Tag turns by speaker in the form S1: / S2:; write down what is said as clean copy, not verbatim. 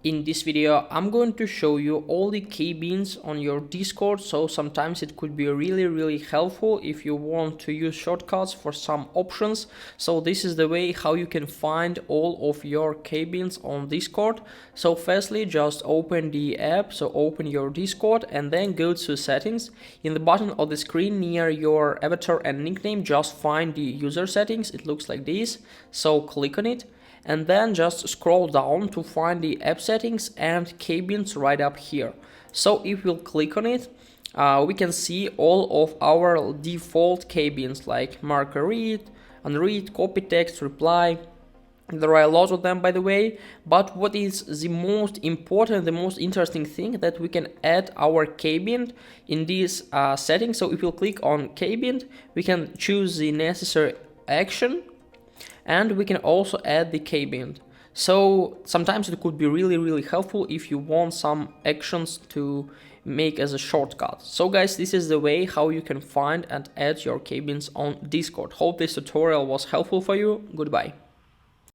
S1: In this video, I'm going to show you all the Keybinds on your Discord, so sometimes it could be really helpful if you want to use shortcuts for some options. So this is the way how you can find all of your Keybinds on Discord. So firstly, just open the app, so open your Discord and then go to settings. In the bottom of the screen near your avatar and nickname, just find the user settings. It looks like this, so click on it. And then just scroll down to find the app settings and Keybinds right up here. So if we'll click on it, we can see all of our default Keybinds like marker read, unread, copy text, reply. There are a lot of them, by the way, but what is the most important, the most interesting thing, that we can add our Keybind in this setting. So if we'll click on Keybind, we can choose the necessary action, and we can also add the Keybind. So sometimes it could be really helpful if you want some actions to make as a shortcut. So guys, this is the way how you can find and add your Keybinds on Discord. Hope this tutorial was helpful for you. Goodbye.